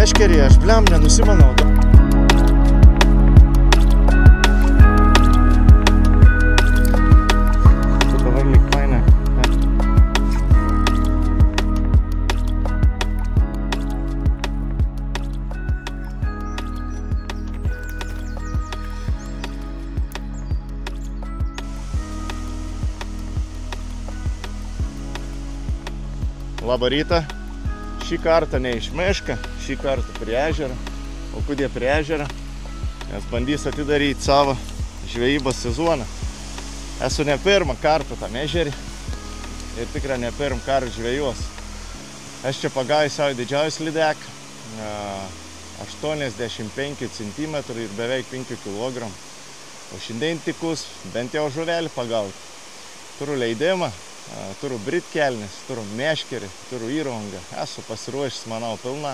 Meškerį, aš bliam nenusimanau. Tu dabar lyg faina. Labą rytą. Šį kartą ne iš Mešką, šį kartą prie ežero. O kodėl prie ežero? Nes bandys atidaryti savo žvejybos sezoną. Esu ne pirmą kartą tam ežerį ir tikrai ne pirmą kartą žvejuos. Aš čia pagavau savo didžiausią lydeką, 85 cm ir beveik 5 kg. O šiandien tikus bent jau žuvelį pagauti. Turiu leidimą. Turiu britkelnis, turiu meškerį, turiu įrangą. Esu pasiruošęs, manau, pilna.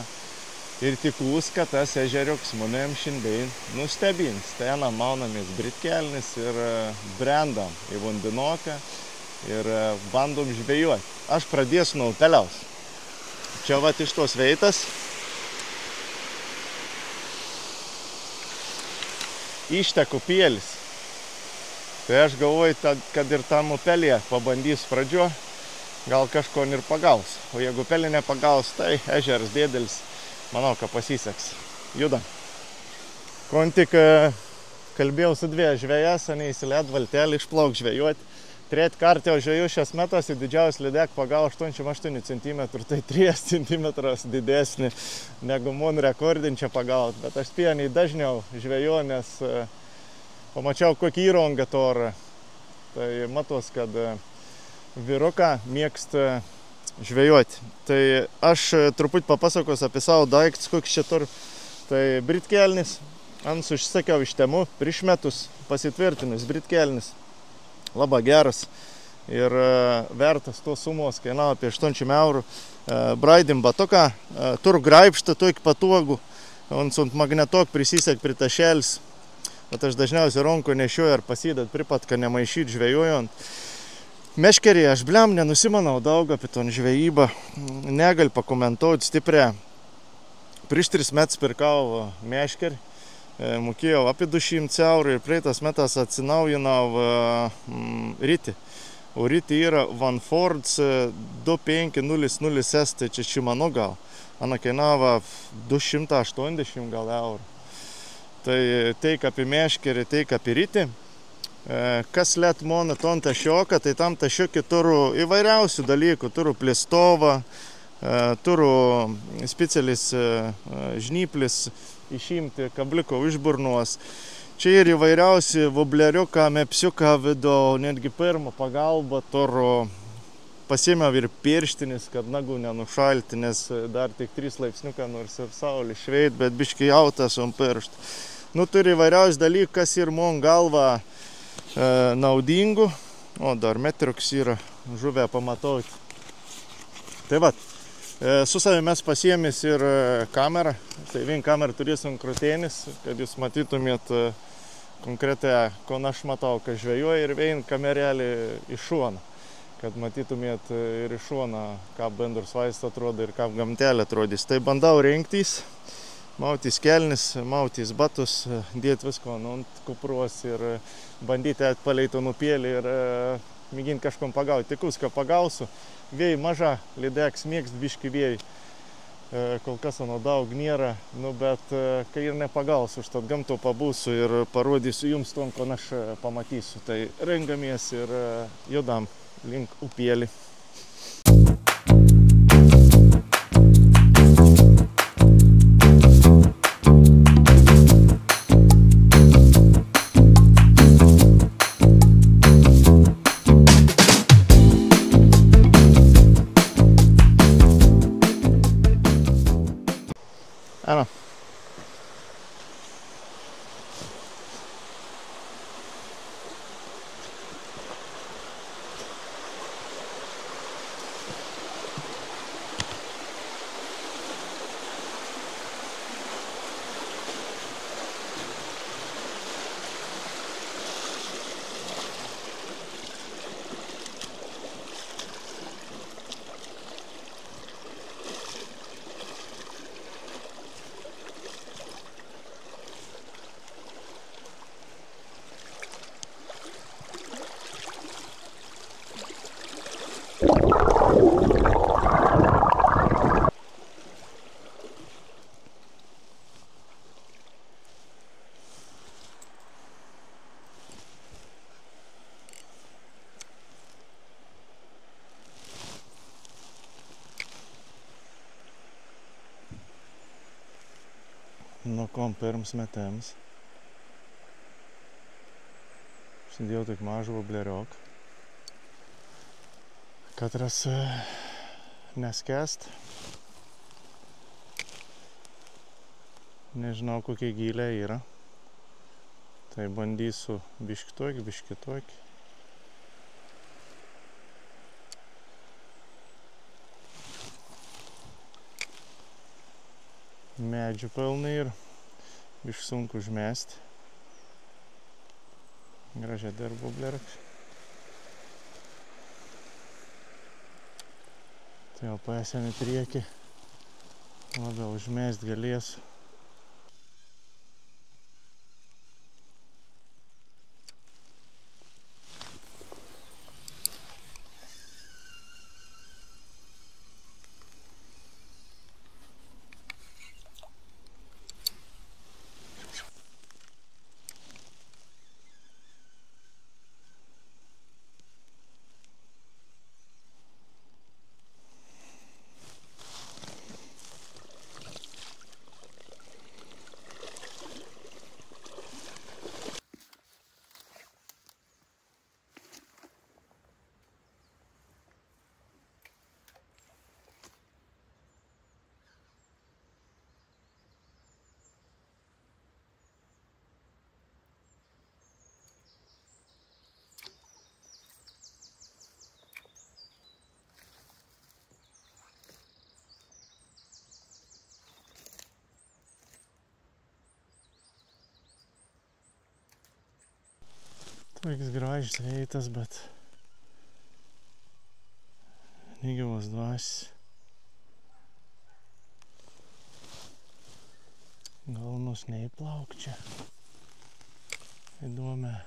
Ir tikus, kad tas ežeriuks manim šiandien nustebins. Tai maunamės britkelnis ir brendam į vandenoką ir bandom žvejuoti. Aš pradėsiu nuo upeliaus. Čia vat iš tos veitas. Išteku pėlis. Tai aš galvoju, kad ir tam upelėje pabandys pradžio, gal kažko ir pagaus. O jeigu upelė nepagaus, tai ežeras didelis, manau, kad pasiseks. Judam. Kon tik kalbėjau su dvieja žvejas, neįsilėt valtelį, išplauk žvejuoti. Tret kartą jau žveju šias metas į didžiausią lydek pagau 88 cm, tai 3 cm didesnį negu mun rekordinčią pagaut. Bet aš spėjau dažniau žveju, nes pamačiau kokį įrangą torą. Tai matos, kad vyruką mėgsta žvejuoti. Tai aš truputį papasakos apie savo daiktus, koks čia turiu. Tai britkelnis, ant užsisakiau iš Temu, prieš metus pasitvirtinus britkelnis. Labai geras ir vertas tos sumos, kainavo apie 800 eurų. Braidim batuką, turiu graibštą tokį patogų, ant magnetok prisisek pritašėlis. Bet aš dažniausiai rankų nešioju ar pasidat pripat, kad nemaišyt žvejojant. Meškerį aš bliam nenusimanau daug apie ton žvejybą. Negal pakomentuoti stiprią. Prieš 3 metus pirkau meškerį. Mokėjau apie 200 eurų ir praeitas metas atsinaujinau rytį. O rytį yra Van Fords 2500S, tai čia Šimano gal. Ana kainavo 280 gal eurų. Tai teik apie meškerį, teik apie rytį. Kas let mano ton tašioką, tai tam tašiokį turiu įvairiausių dalykų. Turiu plistovą, turiu specialis žnyplis išimti kabliuko iš burnos. Čia ir įvairiausi vobleriuką, mepsiuką vido, netgi pirmą pagalbą turiu. Pasiėmiau ir pirštinis, kad nagų nenušalti, nes dar tik 3 laipsniuką nors ir saulė šveit, bet biškai jautas ant pirštų. Nu, turi įvairiausių dalykų, kas ir man galva naudingų. O, dar metriuks yra žuvę pamatauti. Tai vat, su savimi mes pasiėmės ir kamerą. Tai vien kamerą turėsim krūtėnis, kad jūs matytumėt konkretai, ko aš matau, kad žvejoja, ir vien kamerelį iš šoną. Kad matytumėt ir iš šoną, ką bendrus vaistas atrodo ir ką gamtelė atrodys. Tai bandau rinktis. Mautys kelnis, mautys batus, dėti visko ant kupros ir bandyti atpaleitų nupėlį ir mėginti kažkom pagauti. Tikus, ką pagausiu, vėjai maža, lydeks mėgst biški vėjai. Kol kas ano daug nėra, nu, bet kai ir nepagausiu, užtat gamto pabūsiu ir parodysiu jums tom, ko aš pamatysiu. Tai rengamies ir judam link upėlį. Ano. Nu, kom pirms metams. Užsidėjau tik mažą vobleriok. Katras neskęst. Nežinau, kokie gylė yra. Tai bandysiu biškitokį. Medžių pilnai ir bišk sunku užmesti. Gražiai dar vobleriok. Tai jau paėsėm į priekį. Labiau užmest galėsiu. Toks gražus reitas, bet negyvos dvasios. Galnus neįplauk čia. Įdomia.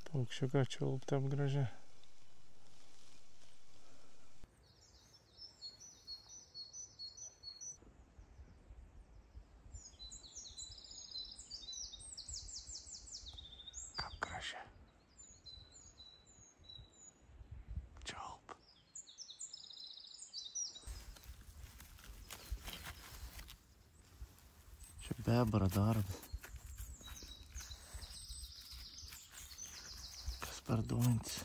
Paukščiuką čiulpti apgražiai. Kaip gražiai. Čiulp. Čia bebra darbas. Per duonis.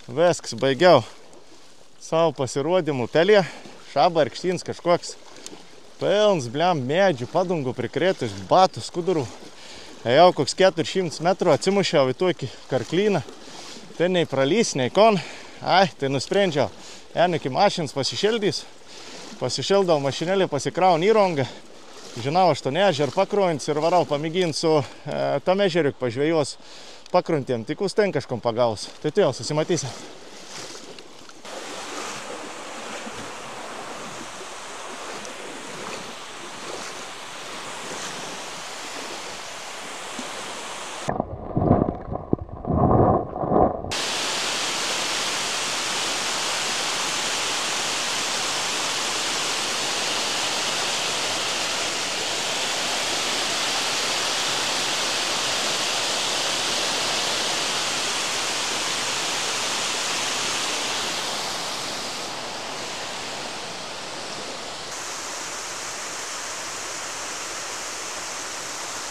Viskas, baigiau savo pasirodymų pelė. Šabarkštins kažkoks. Pilns, bliam, medžių, padungų prikrėtų iš batų, skudurų. Ejau koks 400 metrų, atsimušiau į tokį karklyną. Tai nei pralys, nei kon. Tai nusprendžiau. Iki mašinas pasišildys. Pasišildau mašinėlį, pasikraun įrongą. Žinau, aš to neežer pakruojant ir varau pamėginsiu tam ežeriuk pažvejos pakruntėm, tik ten kažkom pagaus. Tai tu jau susimatysi.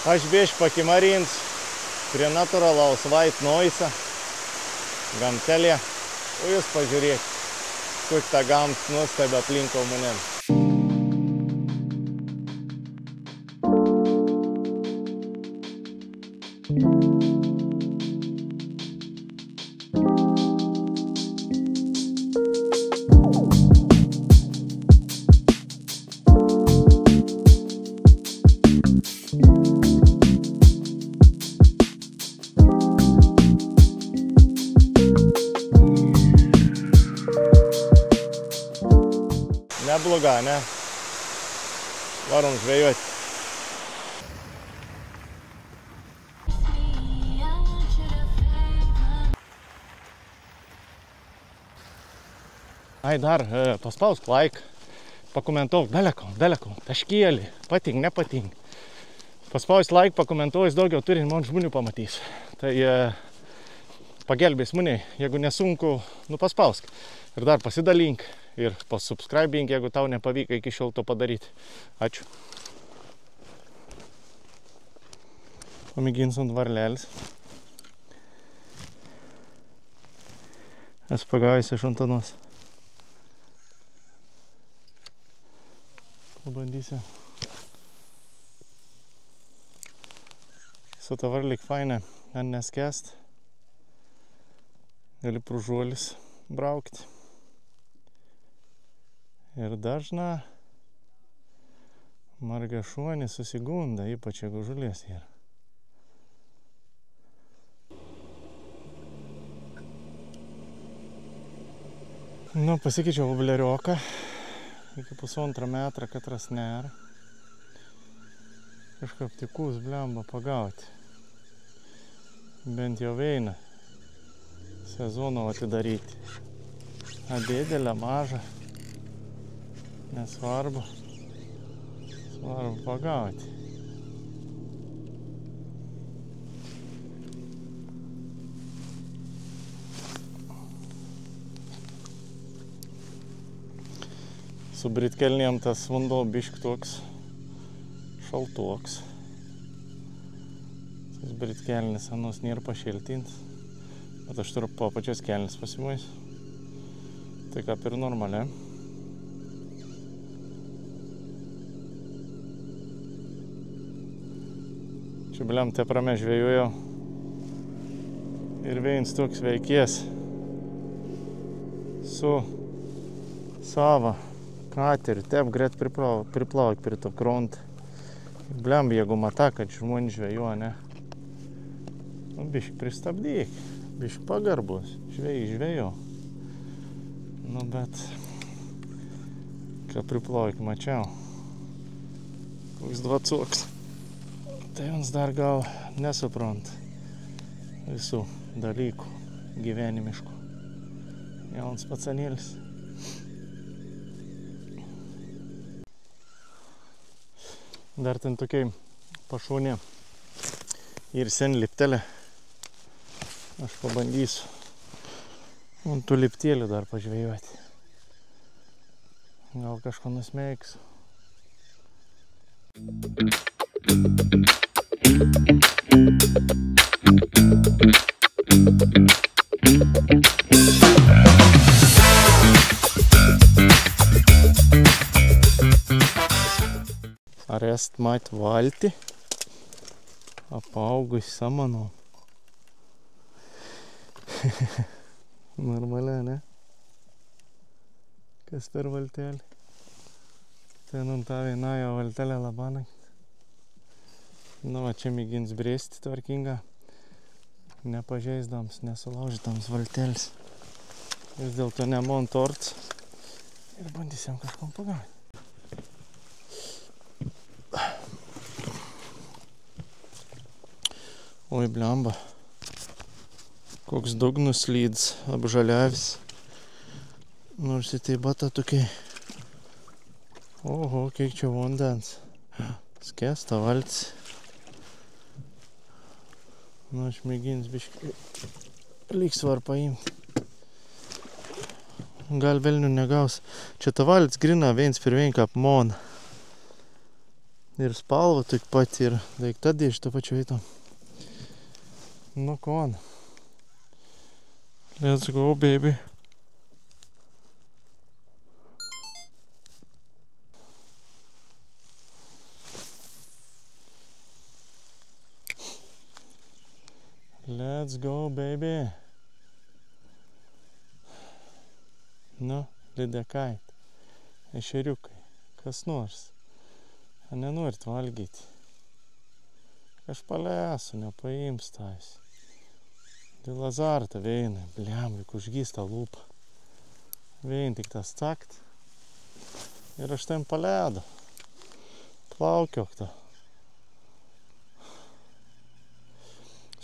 Aš biškį pakimarins prie natūralaus white noise gamtelė. O jūs pažiūrėk, kaip ta gamta nuostabi aplinkui manim. Nebloga, ne? Varom žvejoti. Ai, dar paspausk like, pakomentuok daleko, taškėlį, patink, nepatink. Paspausk like, pakomentuojus daugiau turi, man žmonių pamatys. Tai pagelbės mane, jeigu nesunku, paspausk. Ir dar pasidalink ir pasubscribink, jeigu tau nepavyko iki šiol to padaryti. Ačiū. Pamėgins ant varlelis. Esu pagavęs iš antanos. Pabandysiu. Su ta varlik faina, ant neskest. Gali pružuolis braukti. Ir dažna margašuonį susigunda, ypač jeigu žulies yra. Pasikeičiau vobleriuoką. Iki 1,5 metrą katras nėra. Kažkaip tikus blemba pagauti. Bent jau eina sezono atidaryti. A didelę, mažą. Nesvarbu. Svarbu pagauti. Su britkelnėm tas vanduo bišk toks šaltoks. Tas britkelnis anos nėra pašiltint. Bet aš turiu po pačios kelnis pasimais. Tai kaip ir normaliai. Čia bliam te prame žvejojau. Ir veins toks veikės su savo kateriu, taip greit priplauk prie to kronto. Bliam, jeigu mata, kad žmonės žvejoja, ne? Bišk pristabdyk, bišk pagarbus, žvejo. Bet, ką priplauk, mačiau. Koks dvacoks. Tai jums dar gal nesuprant visų dalykų gyvenimiškų. Jaunas pacanėlis. Dar ten tokiai pašonė ir sen liptelė. Aš pabandysiu ant tų liptėlių dar pažvejoti. Gal kažko nusmeiksiu. Arest mat valtį, apaugus samanom. Normalia, ne? Kas per valtelį? Ten ant tą vienąją valtelę labanakt. Va, čia mėgins brėsti tvarkingą, nepažeisdams, nesulaužydams valtelis. Vis dėlto nemon torts. Ir bandysim kažkom pagauti. Oi, blemba. Koks dugnas lyds, apžaliavis. Nors į tai bata tokiai. Oho, kiek čia vandens. Skęsta valtis. Aš mėgins biškai lygsvar paimti. Gal velnių negaus. Čia ta valtis grina viens per vienką apmona. Ir spalva tik pat ir daikta dėžta pačiu eitom. Nu, kon. Let's go, baby. Let's go, baby. Nu, lydekait. Ešeriukai. Kas nors. A nenorit valgyti. Aš palėsiu, nepaims tais. Dėl azarta veina. Bliam, lik užgysta lūpa. Vein tik tas cakt. Ir aš ten palėdu. Plaukiok to.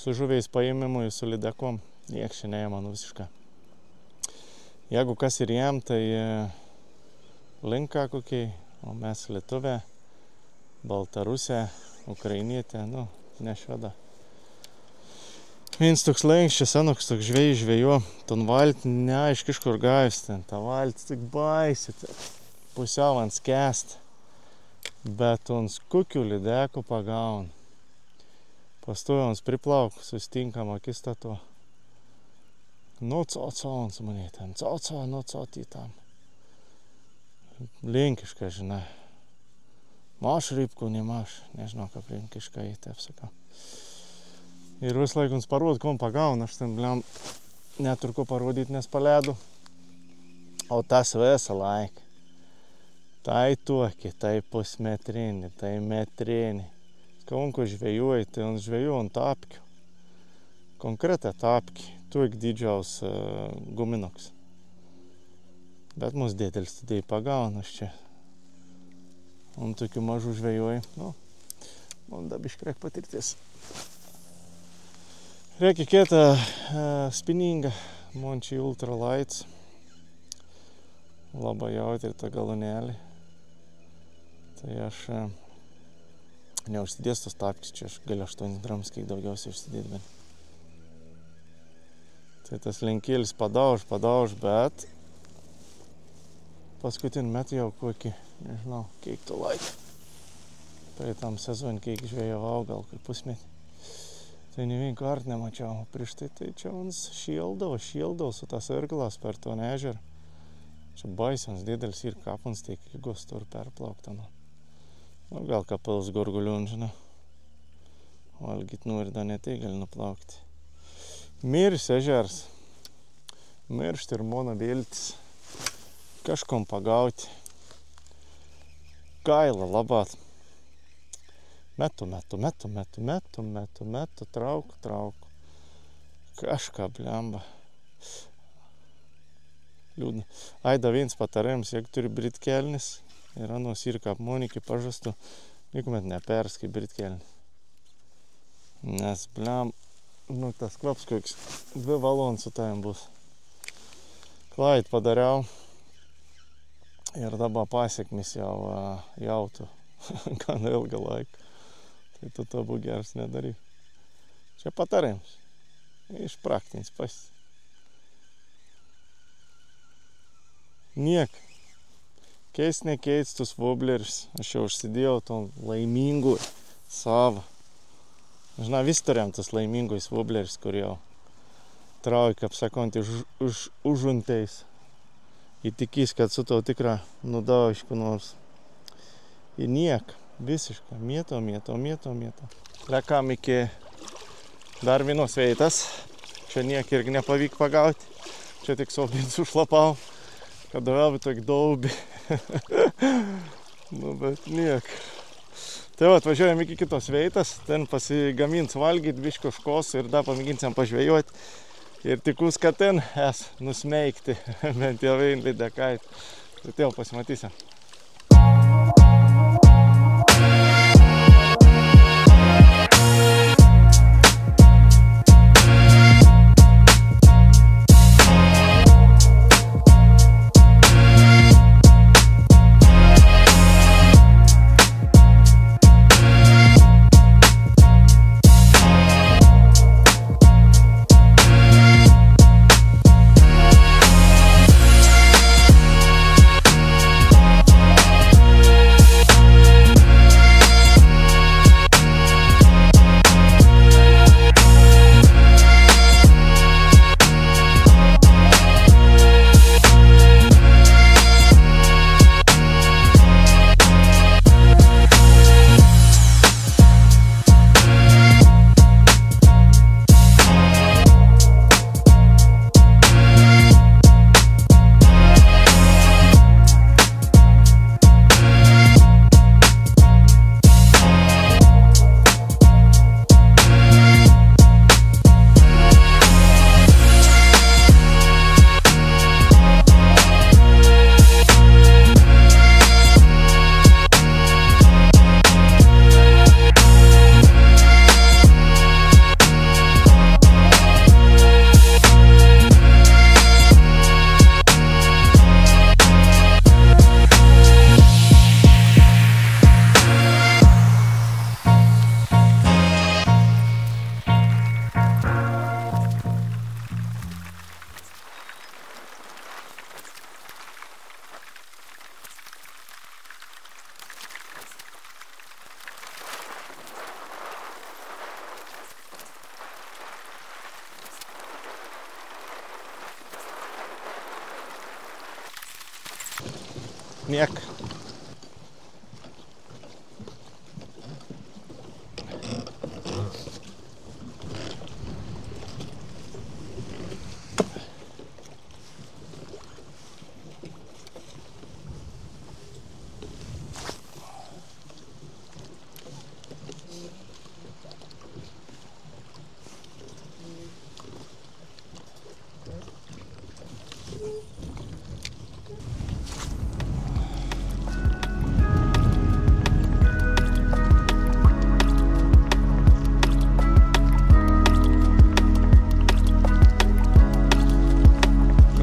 Su žuviais paėmimu ir su lydekom nieks čia neėma, nu visiškai. Jeigu kas ir jam, tai linka kokiai, o mes Lietuvė, Baltarusė, Ukrainietė, nu, ne šveda. Viens toks lenkščias, anoks toks žvejo, ton valti neaiški iš kur gavęs ten, ta valtis tik baisi, pusiau ant skęst, bet on skukių lydekų pagaun. Pastojams priplauk, sustinkam akistato. Nu, cocons mani ten, nu, cotį tam. Linkiška, žinai. Maš rybkų, nemaš, nežinau, kaip linkiška į taip sakau. Ir vis laik uns parod, kom pagaun, aš ten, bliam, neturiu ko parodyti, nes paledu. O tas visą laiką. Tai toki, tai pusmetrinį, tai metrinį. Kaunko žvejuoji, tai on žvejuoja ant tapkių. Konkretą tapkį. Tuik didžiaus guminoks. Bet mūsų dėtelis tada pagauna aš čia. On tokių mažų žvejuoji. Nu, man dabiškai reik patirtis. Reikia kietą spiningą. Man čia ultralights. Labai jautri ta galonėlį. Tai aš neužsidės tos tapkis, čia aš galiu 8 grams, kiek daugiausiai užsidėti, bet. Tai tas lenkėlis padauž, bet paskutinį metą jau kokį, nežinau, kiek to laiką. Tai tam sezon, kiek žvejavau, gal kaip pusmetį. Tai ne vien kart nemačiau, prieš tai čia ons šildau su tas irglas per to ežerą. Čia baisiams didelis ir kapans, tai kigos turi perplaukta. Nu, gal kapils gorguliun, žinau. Valgyt nori, da ne tai gali nuplaukti. Mirs ežers. Miršt ir mano viltis. Kažkom pagauti. Gaila labat. Metu, trauk. Kažką blemba. Liūdna. Aida viens patarėms, jeigu turi britkelnis. Ir anos ir kaip monikį pažastų, niekuomet neperskai britkelnį. Nes, bliam, nu, tas kvaps koks 2 valandas su tavim bus. Klaid padariau ir dabar pasiekmis jau jautų gan ilgą laiką. Tai tu to bū geras nedaryk. Čia patarėms. Iš praktinis pas. Niek. Keist nekeistus wobleris. Aš jau užsidėjau tom laimingų savo. Žinau, vis turėjom tas laimingais wobleris, kur jau traukia, kaip sakant, užunteis. Įtikys, kad su to tikrą nudaužku nors. Ir niek. Visiškai. Mėto. Lekam iki dar vienos veitas. Čia niek irgi nepavyk pagauti. Čia tik sobins užlapau. Kad vėl tok daubi. Nu, bet niek. Tai va, atvažiuojam iki kitos veitas, ten pasigamins valgyt biško škos ir dar pamėginsim pažvejoti. Ir tikus, kad ten nusmeigti, bent jau ein lydekait. Tai jau pasimatysim. Niek.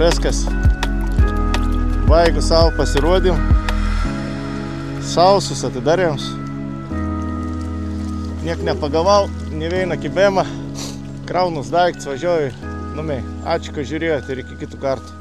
Viskas. Baigu savo pasirodim. Sausus atidarėms. Niek nepagavau, neveina kibėma. Kraunus daiktus, važiuoju. Ačiū, kad žiūrėjote ir iki kitų kartų.